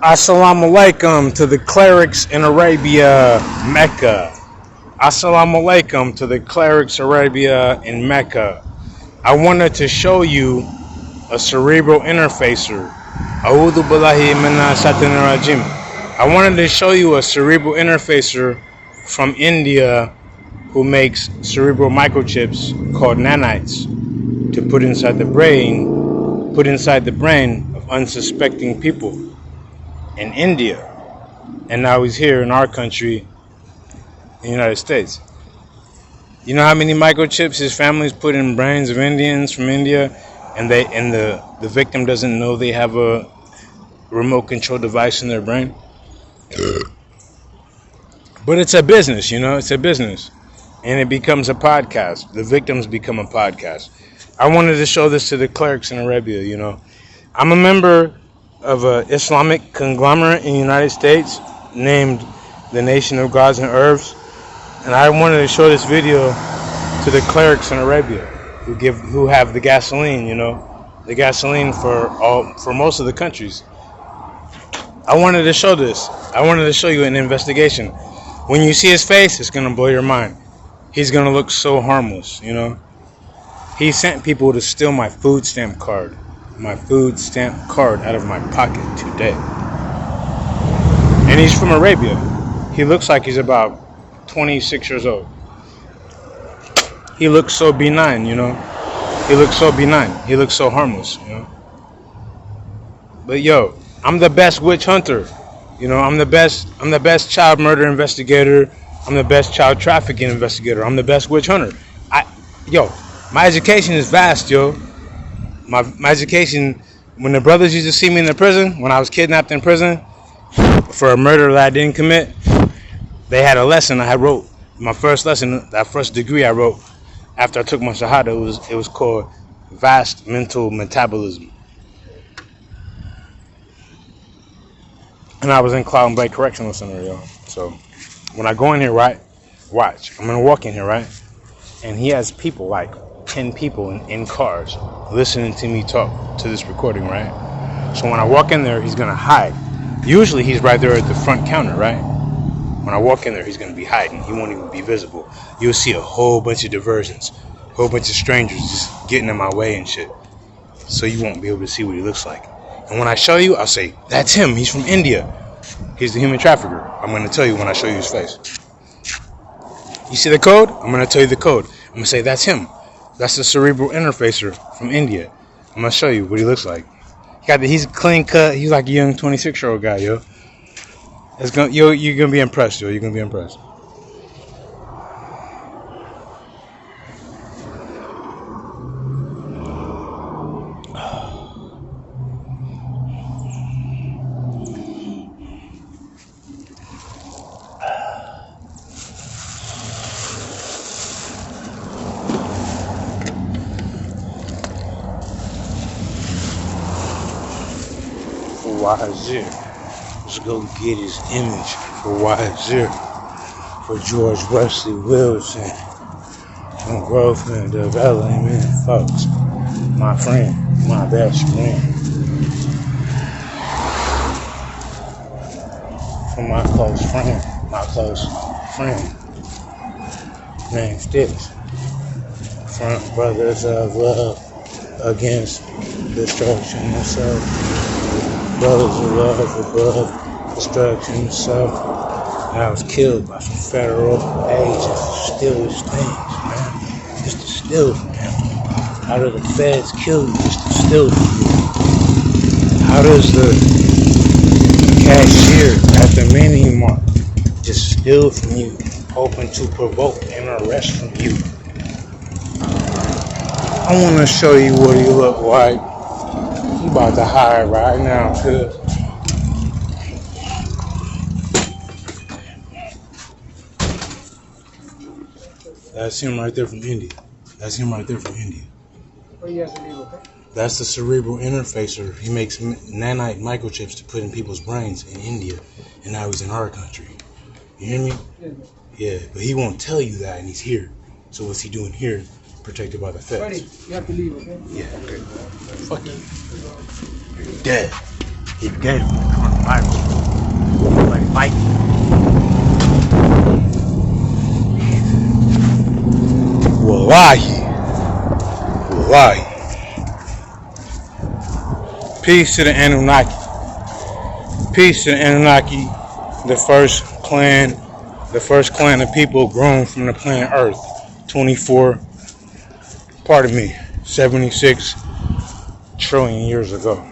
Assalamu alaikum to the clerics in Arabia, Mecca. Assalamu alaikum to the clerics Arabia in Mecca. I wanted to show you a cerebral interfacer. A'udhu billahi minash shaitanir rajim. I wanted to show you a cerebral interfacer from India who makes cerebral microchips called nanites to put inside the brain of unsuspecting people in India. And now he's here in our country, in the United States. You know how many microchips his family's put in brains of Indians from India, and the victim doesn't know they have a remote control device in their brain? But it's a business, it's a business. And it becomes a podcast. The victims become a podcast. I wanted to show this to the clerics in Arabia, I'm a member of an Islamic conglomerate in the United States named the Nation of Gods and Herbs. And I wanted to show this video to the clerics in Arabia who have the gasoline, the gasoline for most of the countries. I wanted to show this. I wanted to show you an investigation. When you see his face, it's going to blow your mind. He's going to look so harmless, He sent people to steal my food stamp card. My food stamp card out of my pocket today. And he's from Arabia. He looks like he's about 26 years old. He looks so benign, He looks so benign. He looks so harmless, But yo, I'm the best witch hunter. I'm the best child murder investigator. I'm the best child trafficking investigator. I'm the best witch hunter. My education is vast, My education, when the brothers used to see me in the prison, when I was kidnapped in prison for a murder that I didn't commit, they had a lesson I wrote. My first lesson, that first degree I wrote after I took my Shahada, it was called Vast Mental Metabolism. And I was in Cloud Bay Correctional Center, So when I go in here, right, watch. I'm going to walk in here, right? And he has people, like 10 people in cars listening to me talk to this recording, right? So when I walk in there, he's going to hide. Usually he's right there at the front counter, right? When I walk in there, he's going to be hiding. He won't even be visible. You'll see a whole bunch of diversions, a whole bunch of strangers just getting in my way and shit. So you won't be able to see what he looks like. And when I show you, I'll say, that's him. He's from India. He's the human trafficker. I'm going to tell you when I show you his face. You see the code? I'm going to tell you the code. I'm going to say, that's him. That's the cerebral interfacer from India. I'm going to show you what he looks like. He's clean cut. He's like a young 26-year-old guy, You're going to be impressed, You're going to be impressed. Wazir. Let's go get his image for Wazir. For George Wesley Wilson. On growth and development, folks. My friend. My best friend. For my close friend. Named Sticks. Front brothers of love against destruction itself. Brothers of love above destruction itself. I was killed by some federal agents to steal his things, man. Just to steal from him. How do the feds kill you just to steal from you? How does the cashier at the mini mart just steal from you, hoping to provoke an arrest from you? I want to show you what he look like. You about to hide right now, cuz. That's him right there from India. Where he has to leave, okay? That's the cerebral interfacer. He makes nanite microchips to put in people's brains in India. And now he's in our country. You hear me? Yeah, but he won't tell you that, and he's here. So what's he doing here? Protected by the feds. Buddy, you have to leave, okay? Yeah, okay. Fuck you. You're dead. You're dead. Like fight. Wallahi. Wallahi. Peace to the Anunnaki. Peace to the Anunnaki, the first clan of people grown from the planet Earth. 76 trillion years ago.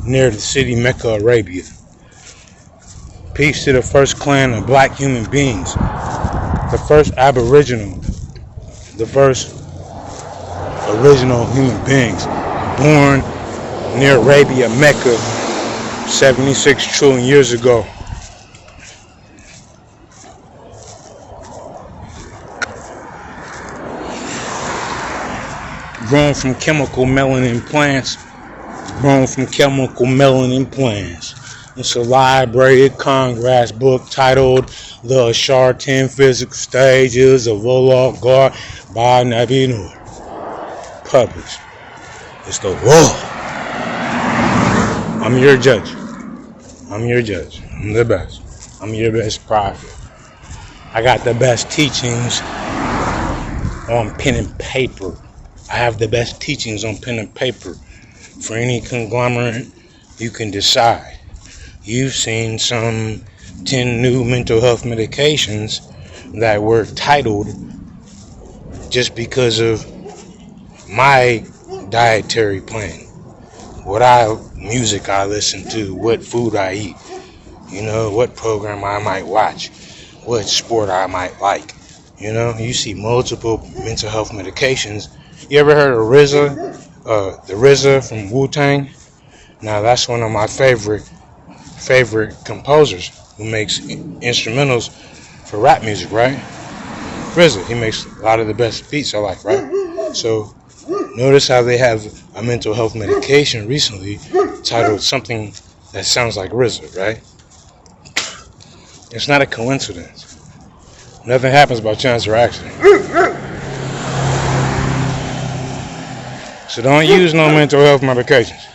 Near the city Mecca, Arabia. Peace to the first clan of black human beings. The first original human beings born near Arabia, Mecca, 76 trillion years ago. Grown from chemical melanin plants. It's a Library of Congress book titled The Ashar 10 Physical Stages of Allah God by Nabi Noor. Published. It's the law. I'm your judge. I'm the best. I'm your best prophet. I got the best teachings on pen and paper. I have the best teachings on pen and paper. For any conglomerate, you can decide. You've seen some 10 new mental health medications that were titled just because of my dietary plan. What music I listen to, what food I eat, what program I might watch, what sport I might like. You see multiple mental health medications. You ever heard of RZA? The RZA from Wu-Tang? Now that's one of my favorite composers who makes instrumentals for rap music, right? RZA, he makes a lot of the best beats I like, right? So notice how they have a mental health medication recently titled something that sounds like RZA, right? It's not a coincidence. Nothing happens by chance or accident. So don't use no mental health medications.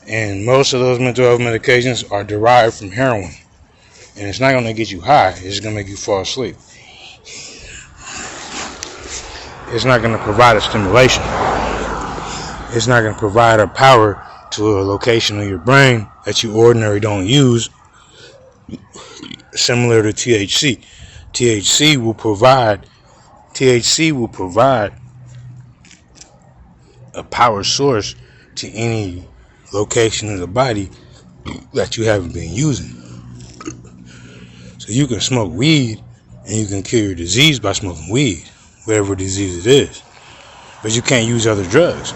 And most of those mental health medications are derived from heroin. And it's not going to get you high. It's just going to make you fall asleep. It's not going to provide a stimulation. It's not going to provide a power to a location of your brain that you ordinarily don't use, similar to THC. THC will provide a power source to any location of the body that you haven't been using. So you can smoke weed and you can cure your disease by smoking weed, whatever disease it is. But you can't use other drugs.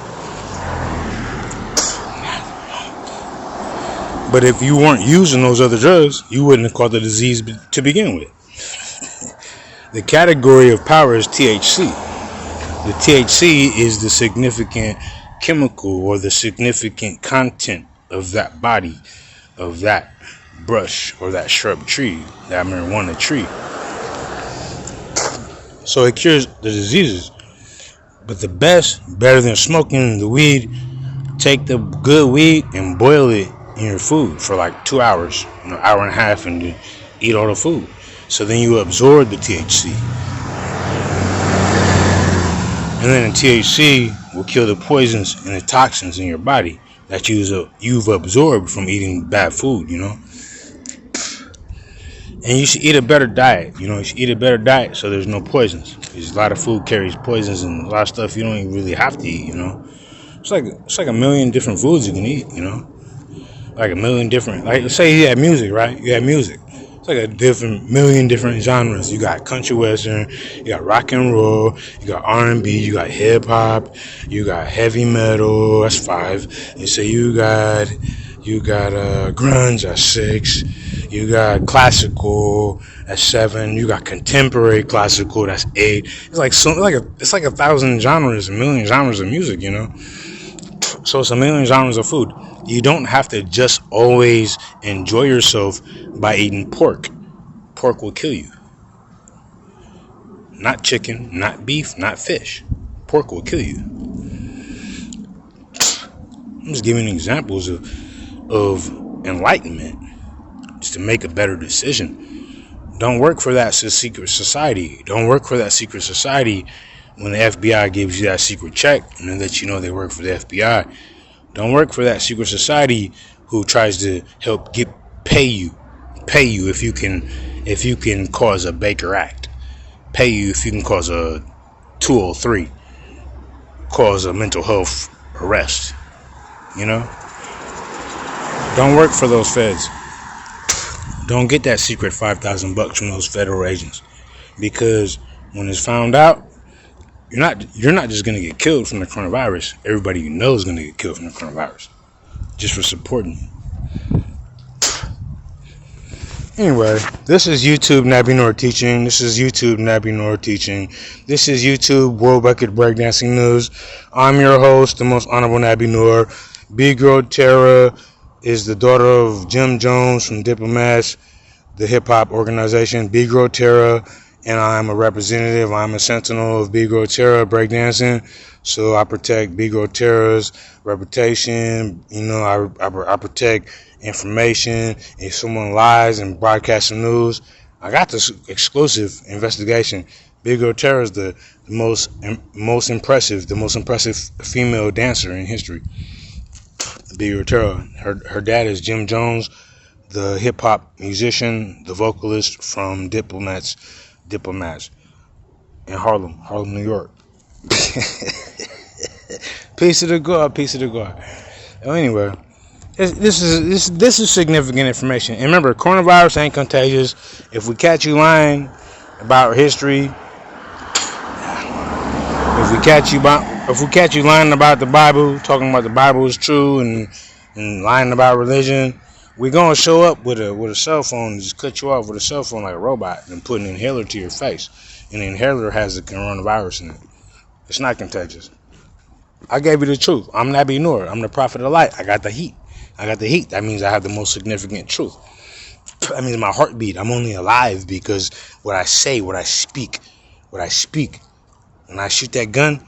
But if you weren't using those other drugs, you wouldn't have caught the disease to begin with. The category of power is THC. The THC is the significant chemical or the significant content of that body, of that brush or that shrub tree, that marijuana tree. So it cures the diseases. But better than smoking the weed, take the good weed and boil it in your food for like 2 hours, hour and a half, and eat all the food. So then you absorb the THC. And then the THC will kill the poisons and the toxins in your body that you've absorbed from eating bad food, And you should eat a better diet, so there's no poisons. Because a lot of food carries poisons and a lot of stuff you don't even really have to eat, It's like a million different foods you can eat, Like a million different, like let's say you had music, right? You had music. It's like a million different genres. You got country western, you got rock and roll, you got R&B, you got hip hop, you got heavy metal. That's 5. And so you got grunge. That's 6. You got classical. That's 7. You got contemporary classical. That's 8. It's like 1,000 genres, a million genres of music. So it's a million genres of food. You don't have to just always enjoy yourself by eating pork. Pork will kill you. Not chicken, not beef, not fish. Pork will kill you. I'm just giving examples of enlightenment just to make a better decision. Don't work for that secret society. Don't work for that secret society when the FBI gives you that secret check and then lets you know they work for the FBI. Don't work for that secret society who tries to help pay you if you can cause a Baker Act, pay you if you can cause a 203, cause a mental health arrest. You know, don't work for those feds. Don't get that secret $5,000 from those federal agents, because when it's found out, you're not just gonna get killed from the coronavirus. Everybody you know is gonna get killed from the coronavirus just for supporting you. Anyway, this is YouTube Nabi Noor Teaching. This is YouTube Nabi Noor Teaching. This is YouTube World Record Breakdancing News. I'm your host, the most honorable Nabi Noor. B-Girl Tara is the daughter of Jim Jones from Diplomats, the hip-hop organization. B-Girl Tara, and I'm a representative. I'm a sentinel of B-Girl Tara breakdancing. So I protect B-Girl Tara's reputation. You know, I protect information. If someone lies and broadcasts some news, I got this exclusive investigation. B-Girl Tara is the most impressive female dancer in history. B-Girl Tara. Her dad is Jim Jones, the hip hop musician, the vocalist from Diplomats in Harlem, New York. Peace to the God. Anyway, this is significant information. And remember, coronavirus ain't contagious. If we catch you lying about history, if we catch you lying about the Bible, talking about the Bible is true, and lying about religion, we're gonna show up with a cell phone and just cut you off with a cell phone like a robot and put an inhaler to your face. And the inhaler has the coronavirus in it. It's not contagious. I gave you the truth. I'm Nabi Noor. I'm the prophet of light. I got the heat. That means I have the most significant truth. That means my heartbeat. I'm only alive because what I say, what I speak. When I shoot that gun,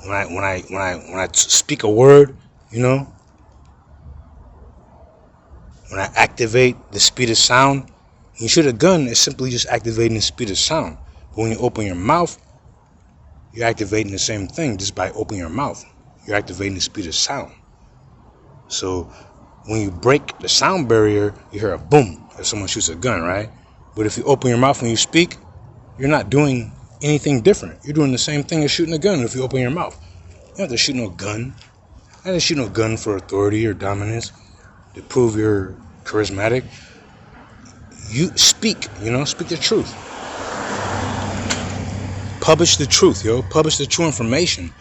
when I speak a word, you know, when I activate the speed of sound, when you shoot a gun, it's simply just activating the speed of sound. But when you open your mouth, you're activating the same thing just by opening your mouth. You're activating the speed of sound. So when you break the sound barrier, you hear a boom if someone shoots a gun, right? But if you open your mouth when you speak, you're not doing anything different. You're doing the same thing as shooting a gun if you open your mouth. You don't have to shoot no gun. I didn't shoot no gun for authority or dominance to prove you're charismatic. You speak, speak the truth. Publish the truth, yo. Publish the true information.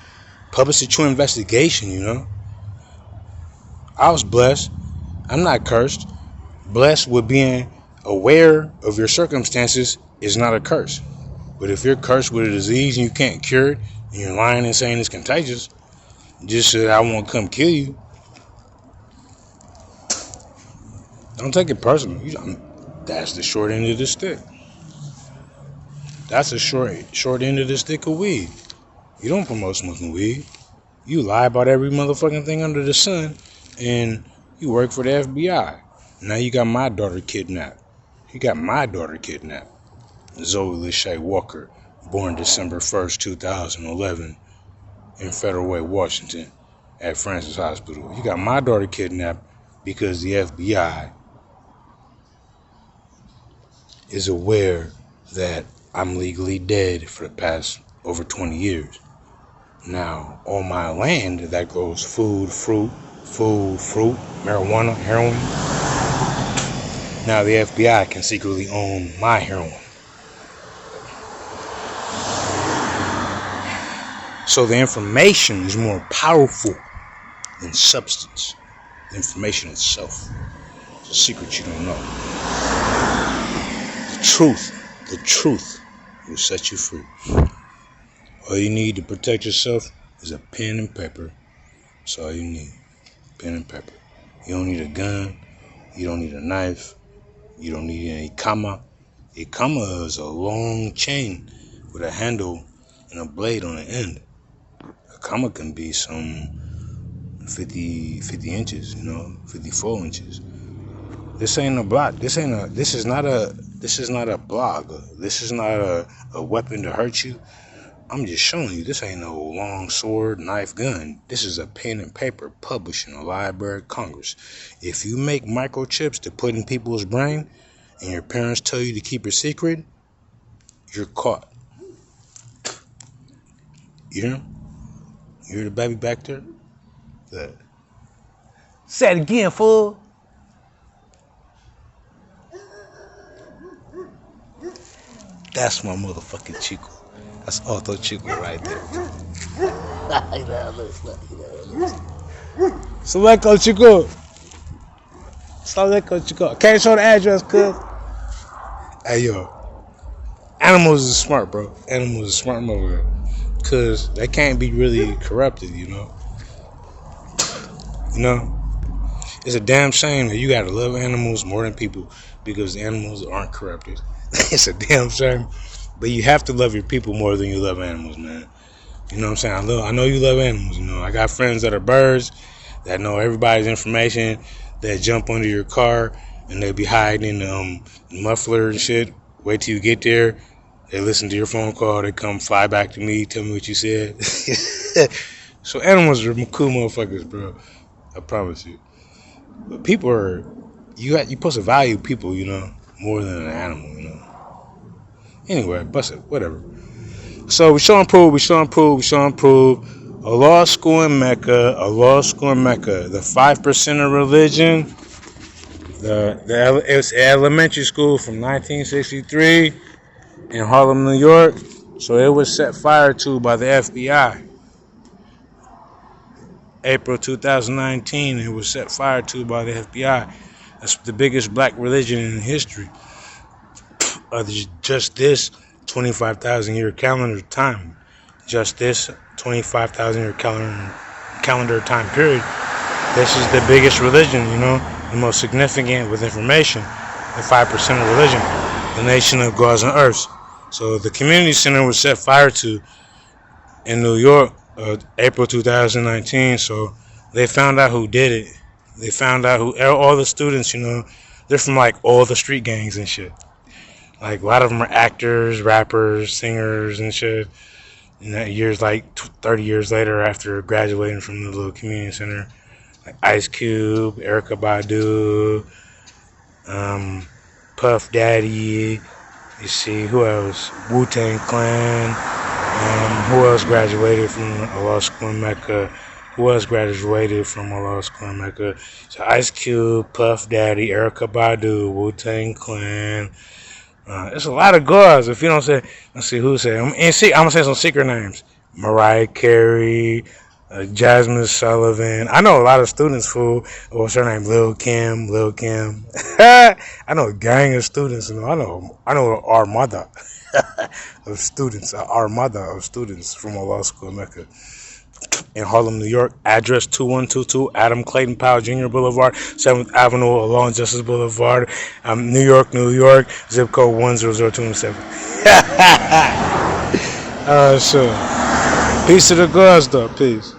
Publish the true investigation, I was blessed. I'm not cursed. Blessed with being aware of your circumstances is not a curse. But if you're cursed with a disease and you can't cure it, and you're lying and saying it's contagious, just so that I won't come kill you, don't take it personal. That's the short end of the stick. That's the short end of the stick of weed. You don't promote smoking weed. You lie about every motherfucking thing under the sun, and you work for the FBI. Now you got my daughter kidnapped. Zoe Lachey Walker, born December 1st, 2011, in Federal Way, Washington, at Francis Hospital. You got my daughter kidnapped because the FBI is aware that I'm legally dead for the past over 20 years. Now, on my land that grows food, fruit, marijuana, heroin, now the FBI can secretly own my heroin. So the information is more powerful than substance. The information itself. It's a secret you don't know. The truth will set you free. All you need to protect yourself is a pen and paper. That's all you need. Pen and paper. You don't need a gun. You don't need a knife. You don't need any comma. A comma is a long chain with a handle and a blade on the end. A comma can be some 50 inches, 54 inches. This ain't a block. This is not a blog. This is not a weapon to hurt you. I'm just showing you this ain't no long sword, knife, gun. This is a pen and paper published in the Library of Congress. If you make microchips to put in people's brain and your parents tell you to keep it secret, you're caught. You hear him? You hear the baby back there? Good. Say it again, fool. That's my motherfucking Chico. That's Otto Chico right there. Selecto Chico. Selecto Chico. Can't show the address, cuz. Hey, yo. Animals is smart, bro. Animals is smart mother. Cuz they can't be really corrupted, It's a damn shame that you gotta love animals more than people because animals aren't corrupted. It's a damn shame. But you have to love your people more than you love animals, man. You know what I'm saying? I know you love animals, I got friends that are birds that know everybody's information, that jump under your car and they be hiding in the muffler and shit. Wait till you get there. They listen to your phone call. They come fly back to me, tell me what you said. So animals are cool motherfuckers, bro. I promise you. But people are, you're supposed to value people, more than an animal, Anyway, bust it, whatever. So we show and prove. A law school in Mecca. The 5% of religion. It's elementary school from 1963 in Harlem, New York. So it was set fire to by the FBI. April 2019, it was set fire to by the FBI. That's the biggest black religion in history. Just this 25,000 year calendar time. Just this 25,000 year calendar time period. This is the biggest religion, the most significant with information. The 5% of religion. The nation of gods and earths. So the community center was set fire to in New York, April 2019. So they found out who did it. They found out who, all the students, they're from like all the street gangs and shit. Like a lot of them are actors, rappers, singers and shit. Years like 30 years later after graduating from the little community center. Like Ice Cube, Erykah Badu, Puff Daddy. You see, who else? Wu-Tang Clan. Who else graduated from a law school in Mecca? So Ice Cube, Puff Daddy, Erykah Badu, Wu-Tang Clan. There's a lot of girls. If you don't say, let's see who said. I'm gonna say some secret names. Mariah Carey, Jasmine Sullivan. I know a lot of students, fool. What's her name? Lil Kim. I know a gang of students. I know an armada of students. An armada of students from a law school in Mecca. In Harlem, New York, address 2122 Adam Clayton Powell Jr. Boulevard, 7th Avenue along Justice Boulevard, New York, zip code 10027. So, peace to the gods, though. Peace.